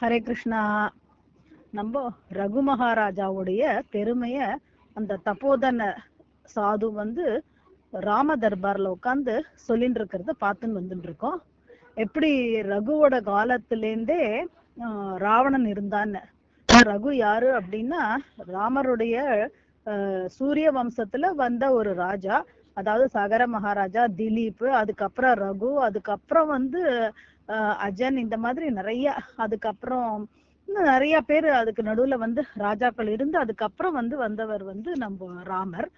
ஹரே கிருஷ்ணா. நம்ம ரகு மகாராஜாவுடைய பெருமைய அந்த தப்போதன சாது ராம தர்பார்ல உட்காந்து சொல்லிட்டு இருக்கிறத பார்த்துன்னு வந்துட்டு இருக்கோம். எப்படி ரகுவோட காலத்திலேருந்தே ராவணன் இருந்தான்னு. ரகு யாரு அப்படின்னா ராமருடைய சூரிய வம்சத்துல வந்த ஒரு ராஜா. அதாவது சகர மகாராஜா, திலீப், அதுக்கப்புறம் ரகு, அதுக்கப்புறம் அஜன், இந்த மாதிரி நிறைய, அதுக்கப்புறம் இன்னும் நிறைய பேர் அதுக்கு நடுவுல ராஜாக்கள் இருந்து அதுக்கப்புறம் வந்தவர் நம்ம ராமர்.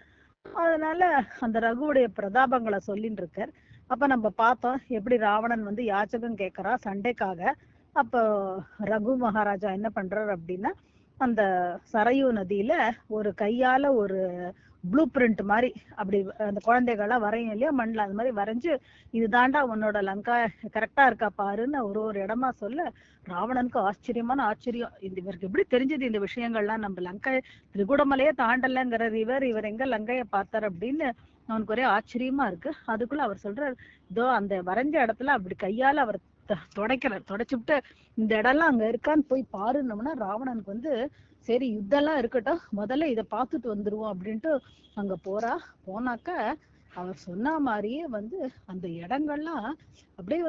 அதனால அந்த ரகுவுடைய பிரதாபங்களை சொல்லிட்டு இருக்கார். அப்ப நம்ம பார்த்தோம் எப்படி ராவணன் யாச்சகம் கேட்கறா சண்டைக்காக. அப்போ ரகு மகாராஜா என்ன பண்றாரு அப்படின்னா அந்த சரையு நதியில ஒரு கையால ஒரு ப்ளூ பிரிண்ட் மாதிரி அப்படி அந்த குழந்தைகள்லாம் வரையும் இல்லையா மண்ணில், அது மாதிரி வரைஞ்சு இதுதாண்டா உன்னோட லங்கா கரெக்டா இருக்கா பாருன்னு ஒரு ஒரு இடமா சொல்ல ராவணனுக்கு ஆச்சரியமான ஆச்சரியம். இவருக்கு எப்படி தெரிஞ்சது இந்த விஷயங்கள்லாம்? நம்ம லங்கை திரிகுடமலையே தாண்டலங்கிற இவர் எங்க லங்கைய பார்த்தார் அப்படின்னு அவனுக்கு ஒரே ஆச்சரியமா இருக்கு. அதுக்குள்ள அவர் சொல்றாரு, இதோ அந்த வரைஞ்ச இடத்துல அப்படி கையால அவர் தொடச்சுட்டு இந்த இடம்லாம் அங்க இருக்கான்னு போய் பாருன்னோம்னா ராவணனுக்கு சரி யுத்தம்லாம் இருக்கட்டும், முதல்ல இதை பார்த்துட்டு வந்துருவோம் அப்படின்ட்டு அங்க போனாக்க அவர் சொன்ன மாதிரியே அந்த இடங்கள்லாம் அப்படியே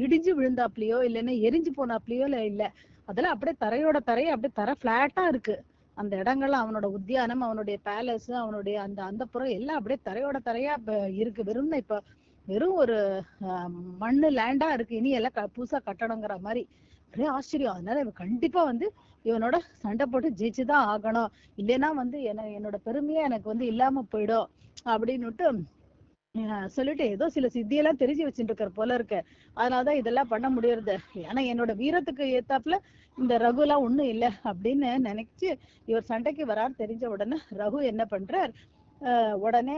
இடிஞ்சு விழுந்தாப்லயோ இல்லைன்னா எரிஞ்சு போனாப்லயோ இல்ல, அதெல்லாம் அப்படியே தரையோட தரைய அப்படியே தரை பிளாட்டா இருக்கு. அந்த இடங்கள்லாம் அவனோட உத்தியானம், அவனுடைய பேலஸ், அவனுடைய அந்த புறம் எல்லாம் அப்படியே தரையோட தரையா இருக்கு. வெறும் ஒரு மண்ணு லேண்டா இருக்கு. இனி எல்லாம் புதுசா கட்டணுங்கிற மாதிரி ஒரே ஆச்சரியம். அதனால இவன் கண்டிப்பா இவனோட சண்டை போட்டு ஜெயிச்சுதான் ஆகணும், இல்லைன்னா என்னோட பெருமையா எனக்கு இல்லாம போயிடும் அப்படின்னுட்டு சொல்லிட்டு ஏதோ சில சித்தியெல்லாம் தெரிஞ்சு வச்சுட்டு இருக்கிற போல இருக்கு. அதனாலதான் இதெல்லாம் பண்ண முடியறது. ஏன்னா என்னோட வீரத்துக்கு ஏத்தாப்புல இந்த ரகு எல்லாம் ஒண்ணும் இல்லை அப்படின்னு நினைச்சு இவர் சண்டைக்கு வராரு. தெரிஞ்ச உடனே ரகு என்ன பண்றார், உடனே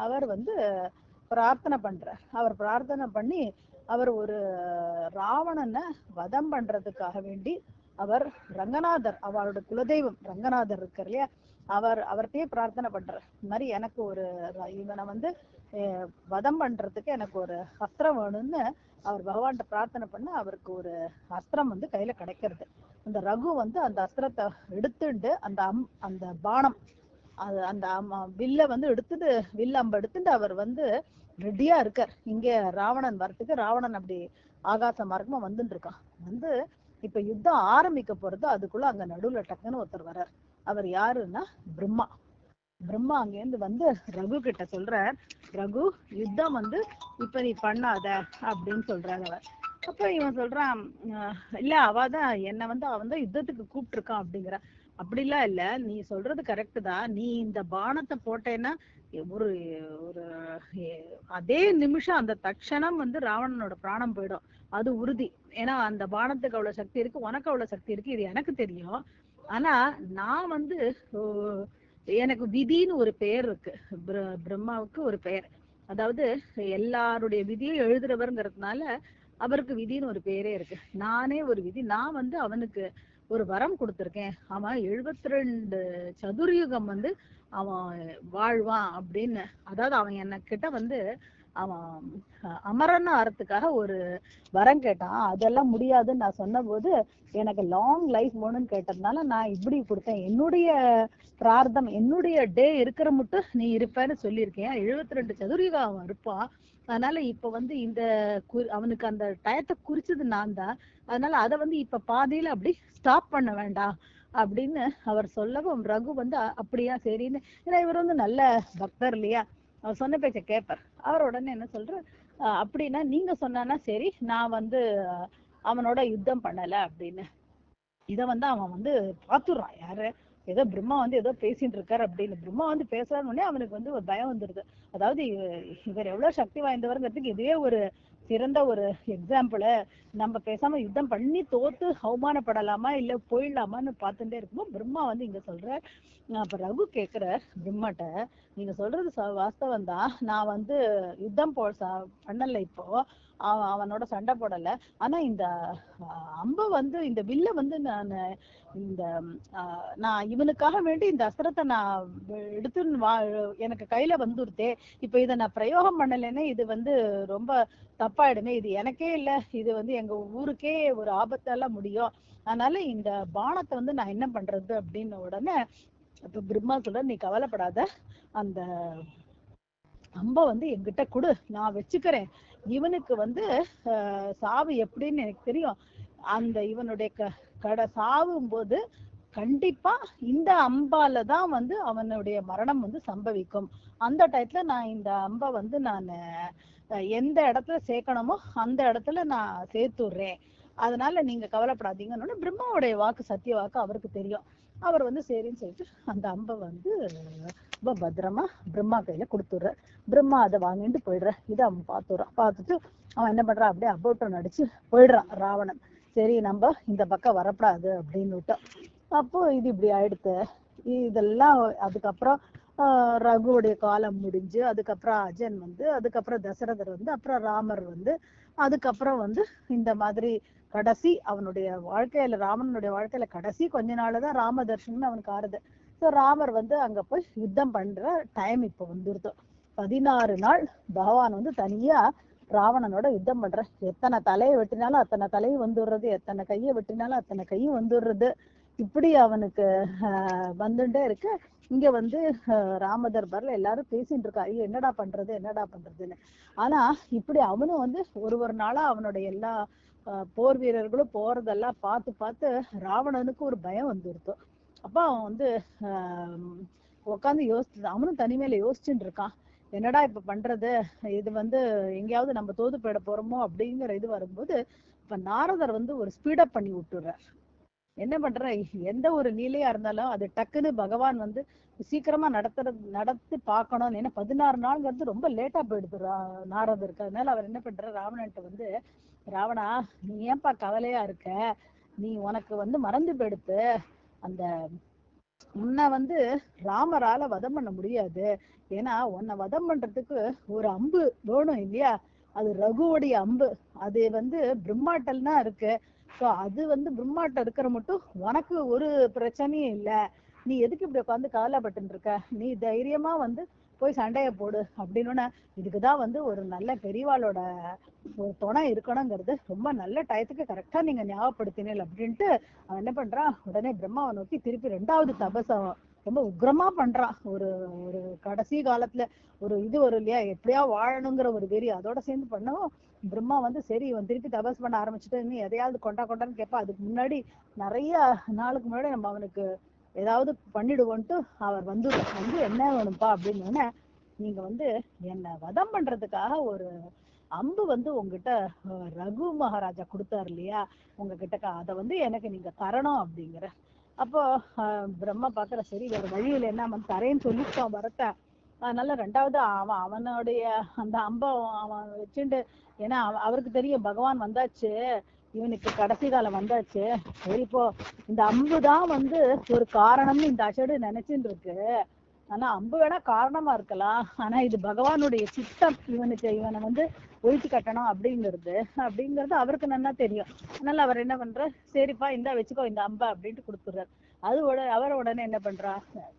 அவர் பிரார்த்தனை பண்றார். அவர் பிரார்த்தனை பண்ணி அவர் ஒரு ராவணனை வதம் பண்றதுக்காக வேண்டி அவர் ரங்கநாதர், அவரோட குலதெய்வம் ரங்கநாதர் இருக்கார் இல்லையா, அவர்கிட்டயே பிரார்த்தனை பண்றார். இந்த மாதிரி எனக்கு ஒரு இவனை வதம் பண்றதுக்கு எனக்கு ஒரு அஸ்திரம் வேணும்னு அவர் பகவான்கிட்ட பிரார்த்தனை பண்ண அவருக்கு ஒரு அஸ்திரம் கையில கிடைக்கிறது. அந்த ரகு அந்த அஸ்திரத்தை எடுத்துட்டு அந்த பானம் அந்த வில்ல எடுத்துட்டு வில் அம்ப எடுத்துட்டு அவர் ரெடியா இருக்கார் இங்க ராவணன் வரத்துக்கு. ராவணன் அப்படி ஆகாச மார்க்கமா வந்துட்டு இருக்கான். இப்ப யுத்தம் ஆரம்பிக்க போறது. அதுக்குள்ள அங்க நடுவுல டக்குன்னு ஒருத்தர் வர்றார். அவர் யாருன்னா பிரம்மா. பிரம்மா அங்கேருந்து ரகு கிட்ட சொல்றார், ரகு யுத்தம் இப்ப நீ பண்ணாத அப்படின்னு சொல்றாரு அவர். அப்ப இவன் சொல்றான், இல்ல அவதான் என்ன அவன் தான் யுத்தத்துக்கு கூப்பிட்டு இருக்கான் அப்படிங்கிற. அப்படிலாம் இல்ல, நீ சொல்றது கரெக்ட் தான். நீ இந்த பானத்தை போட்டேன்னா ஒரு ஒரு அதே நிமிஷம் அந்த தட்சணம் ராவணனோட பிராணம் போயிடும், அது உறுதி. ஏன்னா அந்த பானத்துக்கு அவ்வளவு சக்தி இருக்கு, உனக்கு அவ்வளவு சக்தி இருக்கு, இது எனக்கு தெரியும். ஆனா நான் எனக்கு விதின்னு ஒரு பெயர் இருக்கு. பிரம்மாவுக்கு ஒரு பெயர், அதாவது எல்லாருடைய விதியும் எழுதுறவர்ங்கிறதுனால அவருக்கு விதின்னு ஒரு பெயரே இருக்கு. நானே ஒரு விதி. நான் அவனுக்கு ஒரு வரம் கொடுத்திருக்கேன். அவன் 72 சதுர்யுகம் அவன் வாழ்வான் அப்படின்னு. அதாவது அவன் என்ன கிட்ட அவன் அமரன் ஆறதுக்காக ஒரு வரம் கேட்டான். அதெல்லாம் முடியாதுன்னு நான் சொன்ன போது எனக்கு லாங் லைஃப் வேணும்னு கேட்டதுனால நான் இப்படி கொடுத்தேன். என்னுடைய பிரார்த்தம், என்னுடைய டே இருக்கிற மட்டும் நீ இருப்பேன்னு சொல்லியிருக்கேன். 72 சதுர்யுகம் அவன் இருப்பான். அதனால இப்ப இந்த அவனுக்கு அந்த டயத்தை குறிச்சது நான் தான். அதனால அதை இப்ப பாதியில அப்படி ஸ்டாப் பண்ண வேண்டாம் அப்படின்னு அவர் சொல்லவும் ரகு அப்படியா சரின்னு. ஏன்னா இவர் நல்ல பக்தர் இல்லையா, அவர் சொன்ன பேச்ச கேட்பார். அவர் உடனே என்ன சொல்ற, அப்படின்னா நீங்க சொன்னானா சரி, நான் அவனோட யுத்தம் பண்ணல அப்படின்னு. இத அவன் பாத்துடுறான். யாரு, ஏதோ பிரம்மா ஏதோ பேசிட்டு இருக்காரு அப்படின்னு. பிரம்மா பேசுறான்னு அவனுக்கு ஒரு பயம் வந்துருது. அதாவது இவர் எவ்வளவு சக்தி வாய்ந்தவர்ங்கிறதுக்கு இதுவே ஒரு சிறந்த ஒரு எக்ஸாம்பிள். நம்ம பேசாம யுத்தம் பண்ணி தோத்து அவமானப்படலாமா இல்ல போயிடலாமான்னு பார்த்துட்டே இருக்கும்போது பிரம்மா இங்க சொல்ற. அப்ப ரகு கேக்குற பிரம்மாட்ட, நீங்க சொல்றது வாஸ்தவம் தான், நான் யுத்தம் பண்ணல இப்போ. அவனோட சண்டை போடல. ஆனா இந்த அம்பு வந்து இந்த வில்ல வந்து நான் இந்த நான் இவனுக்காக வேண்டி இந்த அஸ்திரத்தை நான் எடுத்து எனக்கு கையில வந்துருத்தே, இப்ப இதை நான் பிரயோகம் பண்ணலைன்னே இது வந்து ரொம்ப தப்பாயிடுமே, இது எனக்கே இல்ல, இது வந்து எங்க ஊருக்கே ஒரு ஆபத்தால முடியும், அதனால இந்த பானத்தை வந்து நான் என்ன பண்றது அப்படின்னு உடனே இப்ப பிரம்மா சொல்ற, நீ கவலைப்படாத, அந்த அம்ப வந்து என்கிட்ட கொடு, நான் வச்சுக்கிறேன். இவனுக்கு வந்து சாவு எப்படின்னு எனக்கு தெரியும். அந்த இவனுடைய சாவும் போது கண்டிப்பா இந்த அம்பால தான் வந்து அவனுடைய மரணம் வந்து சம்பவிக்கும். அந்த டயத்துல நான் இந்த அம்பை வந்து நான் எந்த இடத்துல சேர்க்கணுமோ அந்த இடத்துல நான் சேர்த்துடுறேன், அதனால நீங்க கவலைப்படாதீங்கன்னு பிரம்மாவுடைய வாக்கு சத்திய வாக்கு அவருக்கு தெரியும். அவர் வந்து சரின்னு சொல்லிட்டு அந்த அம்பை வந்து ரொம்ப பத்திரமா பிரம்மா கையில கொடுத்துடுற. பிரம்மா அதை வாங்கிட்டு போயிடுற. இதை அவன் பார்த்துடுறான். பார்த்துட்டு அவன் என்ன பண்றான், அப்படியே அபோட்டம் நடிச்சு போயிடுறான் ராவணன். சரி நம்ம இந்த பக்கம் வரப்படாது அப்படின்னு விட்டோம். அப்போ இது இப்படி ஆயிடுத்து. இதெல்லாம் அதுக்கப்புறம் ரகுவுடைய காலம் முடிஞ்சு, அதுக்கப்புறம் அஜன் வந்து, அதுக்கப்புறம் தசரதர் வந்து, அப்புறம் ராமர் வந்து, அதுக்கப்புறம் வந்து இந்த மாதிரி கடைசி அவனுடைய வாழ்க்கையில, ராமனுடைய வாழ்க்கையில கடைசி கொஞ்ச நாள்தான் ராம தர்ஷனம் அவனுக்கு ஆறுது. ஸோ ராமர் வந்து அங்க போய் யுத்தம் பண்ற டைம் இப்போ வந்துருது. 16 நாள் பகவான் வந்து தனியா ராவணனோட யுத்தம் பண்ற. எத்தனை தலையை வெட்டினாலும் அத்தனை தலையும் வந்துடுறது, எத்தனை கையை வெட்டினாலும் அத்தனை கையும் வந்துடுறது. இப்படி அவனுக்கு வந்துட்டே இருக்கு. இங்க வந்து ராம தர்பார்ல எல்லாரும் பேசிட்டு இருக்கா, ஐயோ என்னடா பண்றது என்னடா பண்றதுன்னு. ஆனா இப்படி அவனும் வந்து ஒரு நாளா அவனுடைய எல்லா போர் வீரர்களும் போறதெல்லாம் பார்த்து பார்த்து ராவணனுக்கு ஒரு பயம் வந்துருது. அப்ப அவன் வந்து உட்காந்து யோசிச்சு, அவனும் தனிமையில யோசிச்சுட்டு இருக்கான், என்னடா இப்ப பண்றது, இது வந்து எங்கேயாவது நம்ம தோது போயிட போறோமோ அப்படிங்கிற இது வரும்போது இப்ப நாரதர் வந்து ஒரு ஸ்பீடப் பண்ணி விட்டுறார். என்ன பண்ற, எந்த ஒரு லீலையா இருந்தாலும் அது டக்குன்னு பகவான் வந்து சீக்கிரமா நடத்தி பார்க்கணும். ஏன்னா 16 நாள்ங்கிறது ரொம்ப லேட்டா போயிடுது நாரதருக்கு. அதனால அவர் என்ன பண்ற, ராவணன்ட்ட வந்து, ராவணா நீ ஏன்பா கவலையா இருக்க, நீ உனக்கு வந்து மறந்து போயிடுத்து, அந்த உன்னை வந்து ராமரால வதம் பண்ண முடியாது. ஏன்னா உன்னை வதம் பண்றதுக்கு ஒரு அம்பு வேணும் இல்லையா, அது ரகுவோடைய அம்பு. அது வந்து பிரம்மாட்டல்னா இருக்கு. ஸோ அது வந்து பிரம்மாட்டம் இருக்கிற மட்டும் உனக்கு ஒரு பிரச்சனையும் இல்லை. நீ எதுக்கு இப்படி உட்காந்து கவலைப்பட்டு இருக்க, நீ தைரியமா வந்து போய் சண்டைய போடு அப்படின்னு. இதுக்குதான் வந்து ஒரு நல்ல பெரியவாளோட ஒரு துணை இருக்கணுங்கிறது ரொம்ப நல்ல டயத்துக்கு கரெக்டா நீங்க ஞாபகப்படுத்தினீங்க அப்படின்ட்டு அவன் என்ன பண்றான், உடனே பிரம்மாவை நோக்கி திருப்பி 2வது தபஸ் ரொம்ப உக்ரமா பண்றான். ஒரு ஒரு கடைசி காலத்துல ஒரு இது வரும் இல்லையா, எப்படியா வாழணுங்கிற ஒரு வெறி அதோட சேர்ந்து பண்ணவும் பிரம்மா வந்து சரி இவன் திருப்பி தபஸ் பண்ண ஆரம்பிச்சுட்டு இன்னும் எதையாவது கொண்டான்னு கேட்பா. அதுக்கு முன்னாடி நிறைய நாளுக்கு முன்னாடி நம்ம அவனுக்கு ஏதாவது பண்ணிடுவோன்ட்டு அவர் வந்து என்ன வேணும்ப்பா அப்படின்னு, நீங்க வந்து என்ன வதம் பண்றதுக்காக ஒரு அம்பு வந்து உங்ககிட்ட ரகு மகாராஜா கொடுத்தாரு இல்லையா உங்ககிட்ட, அதை வந்து எனக்கு நீங்க தரணும் அப்படிங்கிற. அப்போ பிரம்மா பாக்குற, சரி வேற வழியில என்ன அவன் தரேன்னு சொல்லிட்டு அவன் வரத்த. அதனால 2வது அவனுடைய அந்த அம்பை அவன் வச்சுட்டு, ஏன்னா அவருக்கு தெரியும் பகவான் வந்தாச்சு, இவனுக்கு கடைசி காலம் வந்தாச்சு, சரி இப்போ இந்த அம்புதான் வந்து ஒரு காரணம்னு இந்த அசடு நினைச்சுட்டு இருக்கு. ஆனா அம்பு வேணா காரணமா இருக்கலாம், ஆனா இது பகவானுடைய சித்தம், இவனை வந்து ஒழிச்சு கட்டணும் அப்படிங்கிறது அவருக்கு நல்லா தெரியும். அதனால அவர் என்ன பண்ற, சரிப்பா இந்த வச்சுக்கோ இந்த அம்பை அப்படின்ட்டு கொடுத்துடுறாரு. அவர் உடனே என்ன பண்றா,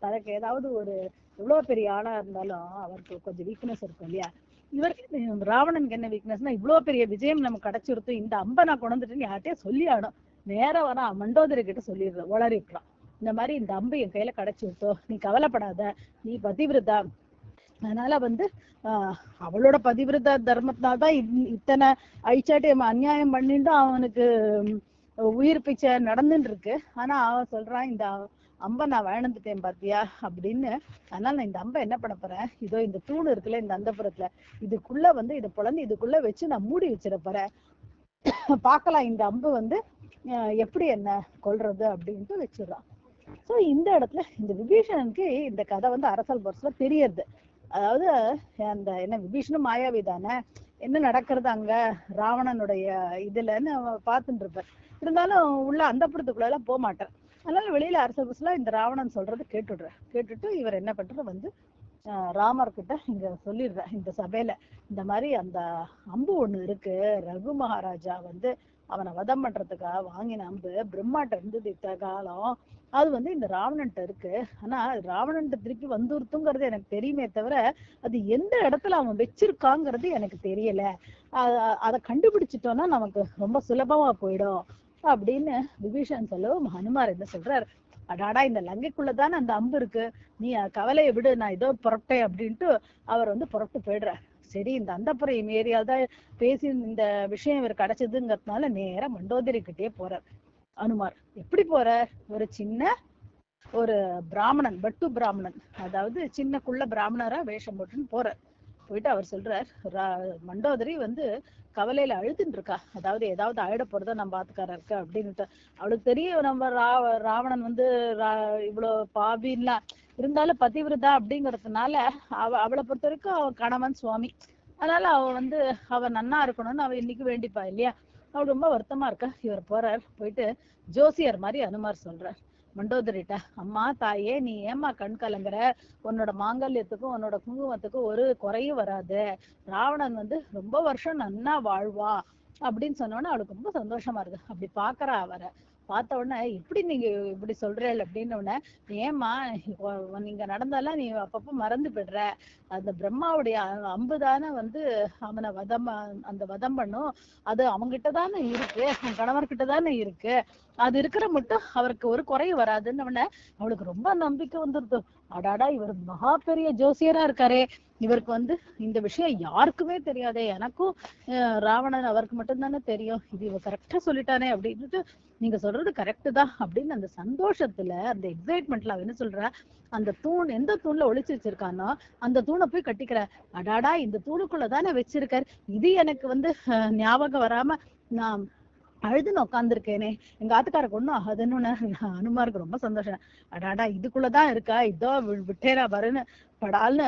தனக்கு ஏதாவது ஒரு எவ்வளவு பெரிய ஆளா இருந்தாலும் அவருக்கு கொஞ்சம் வீக்னஸ் இருக்கும் இல்லையா. இவருக்கு ராவணனுக்கு என்ன வீக்னஸ்னா, இவ்வளவு பெரிய விஜயம் நமக்கு கிடைச்சிருத்தோம், இந்த அம்பை நான் கொண்டு வந்துட்டு யார்கிட்டயே சொல்லி ஆடும், நேரம் வர மண்டோதரி கிட்ட சொல்லிடுற உளறிக்கலாம், இந்த மாதிரி இந்த அம்பு என் கையில கிடைச்சிருத்தோ, நீ கவலைப்படாத, நீ பதிவிரதா, அதனால வந்து அவளோட பதிவிரத தர்மத்தினால்தான் இத்தனை அழிச்சாட்டு அநியாயம் பண்ணிட்டு அவனுக்கு உயிர் பிச்சை நடந்துட்டு இருக்கு. ஆனா அவன் சொல்றான், இந்த அம்பை நான் வாழ்ந்துட்டேன் பாத்தியா அப்படின்னு. அதனால நான் இந்த அம்பை என்ன பண்ண போறேன், இதோ இந்த தூண் இருக்குல்ல இந்த அந்தப்புறத்துல, இதுக்குள்ள வந்து இதை பொழந்து இதுக்குள்ள வச்சு நான் மூடி வச்சிட போறேன், பார்க்கலாம் இந்த அம்பு வந்து எப்படி என்ன கொல்றது அப்படின்ட்டு வச்சிடறான். சோ இந்த இடத்துல இந்த விபீஷணனுக்கு இந்த கதை வந்து அரசல் பரசல தெரியறது. அதாவது அந்த என்ன விபீஷணும் மாயாவி தானே, என்ன நடக்கிறது அங்க ராவணனுடைய இதுலன்னு பார்த்துட்டு இருப்பார். இருந்தாலும் உள்ள அந்தப்புறத்துக்குள்ள எல்லாம் போக மாட்டார். அதனால வெளியில அரசல் பரசல இந்த ராவணன் சொல்றது கேட்டுட்டு இவர் என்ன பண்ற வந்து ராமர் கிட்ட இங்க சொல்லிடுறேன் இந்த சபையில, இந்த மாதிரி அந்த அம்பு ஒண்ணு இருக்கு, ரகு மகாராஜா வந்து அவனை வதம் பண்றதுக்காக வாங்கின அம்பு பிரம்மாட்ட இருந்தது இத்த காலம், அது வந்து இந்த ராவணன்ட்ட இருக்கு. ஆனா ராவணன்ட்ட திருப்பி வந்துருத்துங்கிறது எனக்கு தெரியுமே தவிர அது எந்த இடத்துல அவன் வச்சிருக்காங்கிறது எனக்கு தெரியல. அதை கண்டுபிடிச்சிட்டோம்னா நமக்கு ரொம்ப சுலபமா போயிடும் அப்படின்னு விபீஷன் சொல்லவும் ஹனுமார் என்ன சொல்றாரு, அடாடா இந்த லங்கைக்குள்ளதானே அந்த அம்பு இருக்கு, நீ கவலையை விடு, நான் ஏதோ புறப்பட்டேன் அப்படின்ட்டு அவர் வந்து புறப்பட்டு போயிடுறார். சரி, இந்த அந்தப்புறம் ஏரியால் தான் பேசி இந்த விஷயம் இவர் கிடைச்சதுங்கிறதுனால நேரம் மண்டோதரி கிட்டே போறார் அனுமார். எப்படி போற, ஒரு சின்ன ஒரு பிராமணன், பட்டு பிராமணன், அதாவது சின்ன குள்ள பிராமணரா வேஷம் போட்டுன்னு போறார். போயிட்டு அவர் சொல்றார், மண்டோதரி வந்து கவலையில அழுதுன்னு இருக்கா, அதாவது ஏதாவது ஆயிட போறதோ நம்ம ஆத்துக்காரா இருக்கு அப்படின்னுட்டு. அவளுக்கு தெரியும் நம்ம ராவணன் வந்து இவ்வளவு பாபின்லாம் இருந்தாலும் பதிவிரதா அப்படிங்கறதுனால அவளை பொறுத்த வரைக்கும் அவ கணவன் சுவாமி, அதனால அவ வந்து அவ நன்னா இருக்கணும்னு அவ இன்னைக்கு வேண்டிப்பா இல்லையா. அவள் ரொம்ப வருத்தமா இருக்கா. இவர் போறார், போயிட்டு ஜோசியர் மாதிரி அனுமார் சொல்றார் மண்டோதரிட்ட, அம்மா தாயே நீ ஏமா கண் கலங்குற, உன்னோட மாங்கல்யத்துக்கும் உன்னோட குங்குமத்துக்கும் ஒரு குறையும் வராது, ராவணன் வந்து ரொம்ப வருஷம் நன்னா வாழ்வா அப்படின்னு சொன்னோன்னே அவளுக்கு ரொம்ப சந்தோஷமா இருக்கு. அப்படி பாக்குறா, அவரை பார்த்த உடனே எப்படி நீங்க இப்படி சொல்றேள் அப்படின்னு உடனே, ஏமா நீங்க நடந்தாலாம் நீ அப்பப்ப மறந்து போயிடுற, அந்த பிரம்மாவுடைய அம்புதானே வந்து அவனை அந்த வதம் பண்ணும், அது அவங்கிட்ட தானே இருக்கு, அவன் கணவர்கிட்ட தானே இருக்கு, அது இருக்கிற மட்டும் அவருக்கு ஒரு குறையும் வராதுன்னு உடனே அவளுக்கு ரொம்ப நம்பிக்கை வந்துருது. அடாடா இவர் மகா பெரிய ஜோசியரா இருக்காரே, இவருக்கு வந்து இந்த விஷயம் யாருக்குமே தெரியாதே, எனக்கும் ராவணன் அவருக்கு மட்டும்தானே தெரியும், இது இவ கரெக்டா சொல்லிட்டானே அப்படின்ட்டு, நீங்க சொல்றது கரெக்டு தான் அப்படின்னு அந்த சந்தோஷத்துல அந்த எக்ஸைட்மெண்ட்ல அவ என்ன சொல்றா, அந்த தூண் எந்த தூண்ல ஒளிச்சு வச்சிருக்கானோ அந்த தூணை போய் கட்டிக்கிற, அடாடா இந்த தூணுக்குள்ளதானே வச்சிருக்காரு, இது எனக்கு வந்து ஞாபகம் வராம நான் அழுதுன்னு உட்காந்துருக்கேனே, எங்க ஆத்துக்காரருக்கு ஒண்ணும் ஆகுதுன்னு அனுமாருக்கு ரொம்ப சந்தோஷம். அடாடா இதுக்குள்ளதான் இருக்கா, இதோ விட்டேரா பாருன்னு படால்னு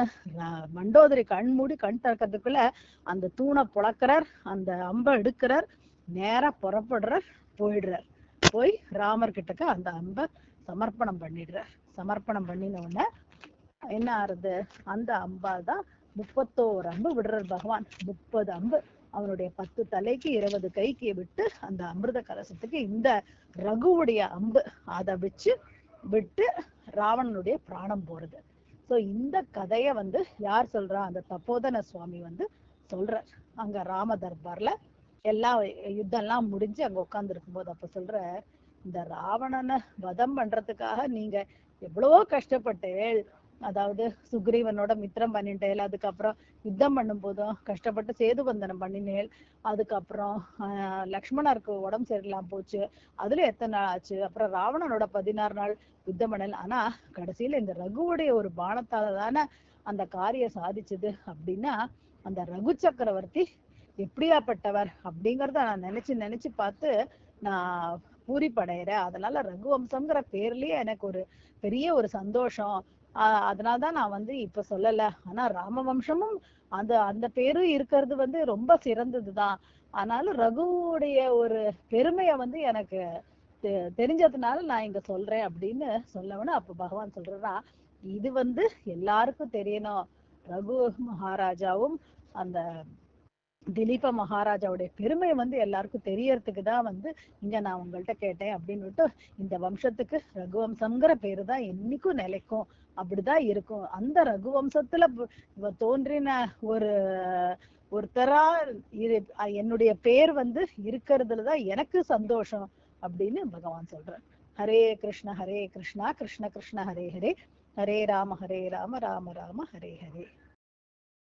மண்டோதரி கண் மூடி கண் திறக்கிறதுக்குள்ள அந்த தூணை புழக்கிறார், அந்த அம்பை எடுக்கிறார், நேரா புறப்படுறார், போயிடுறார். போய் ராமர் கிட்டக்க அந்த அம்பை சமர்ப்பணம் பண்ணிடுறார். சமர்ப்பணம் பண்ணின உடனே என்ன ஆறுது, அந்த அம்பால் தான் 31 அம்பு விடுறார் பகவான். 30 அம்பு அவனுடைய 10 தலைக்கு 20 கைக்கு விட்டு அந்த அமிர்த கலசத்துக்கு இந்த ரகுவுடைய அம்பு அதை வச்சு விட்டு ராவணனுடைய பிராணம் போறது. சோ இந்த கதைய வந்து யார் சொல்றா, அந்த தப்போதன சுவாமி வந்து சொல்றார். அங்க ராம தர்பார்ல எல்லாம் யுத்தம் எல்லாம் முடிஞ்சு அங்க உட்கார்ந்து இருக்கும் போது அப்ப சொல்ற, இந்த ராவணனை வதம் பண்றதுக்காக நீங்க எவ்வளவோ கஷ்டப்பட்டு, அதாவது சுக்ரீவனோட மித்திரம் பண்ணிட்டேன், அதுக்கப்புறம் யுத்தம் பண்ணும் போதும் கஷ்டப்பட்டு சேது பந்தனம் பண்ணினேன், அதுக்கப்புறம் லக்ஷ்மணருக்கு உடம்பு சரியில்லாம போச்சு, அதுல எத்தனை நாள் ஆச்சு, அப்புறம் ராவணனோட 16 நாள் யுத்தம் பண்ணல, ஆனா கடைசியில இந்த ரகுவுடைய ஒரு பானத்தால தானே அந்த காரியம் சாதிச்சது அப்படின்னா அந்த ரகு சக்கரவர்த்தி எப்படியாப்பட்டவர் அப்படிங்கறத நான் நினைச்சு நினைச்சு பார்த்து நான் பூரிப்படைகிறேன். அதனால ரகுவம்சம்ங்கிற பேர்லயே எனக்கு ஒரு பெரிய ஒரு சந்தோஷம். அதனாலதான் நான் வந்து இப்ப சொல்லல, ஆனா ராமவம்சமும் அந்த அந்த பேரும் இருக்கிறது வந்து ரொம்ப சிறந்ததுதான். ஆனாலும் ரகுவுடைய ஒரு பெருமைய வந்து எனக்கு தெரிஞ்சதுனால நான் இங்க சொல்றேன் அப்படின்னு சொல்லவன. அப்ப பகவான் சொல்றா, இது வந்து எல்லாருக்கும் தெரியணும், ரகு மகாராஜாவும் அந்த திலீப மகாராஜாவுடைய பெருமை வந்து எல்லாருக்கும் தெரியறதுக்கு தான் வந்து இங்க நான் உங்கள்கிட்ட கேட்டேன் அப்படின்னு. இந்த வம்சத்துக்கு ரகுவம்சம்ங்கிற பேரு தான் என்னைக்கும் நிலைக்கும், அப்படிதான் இருக்கும். அந்த ரகுவம்சத்துல தோன்றின ஒருத்தரா என்னுடைய பேர் வந்து இருக்கிறதுலதான் எனக்கு சந்தோஷம் அப்படின்னு பகவான் சொல்றார். ஹரே கிருஷ்ண ஹரே கிருஷ்ணா கிருஷ்ண கிருஷ்ண ஹரே ஹரே, ஹரே ராம ராம ராம ஹரே ஹரே.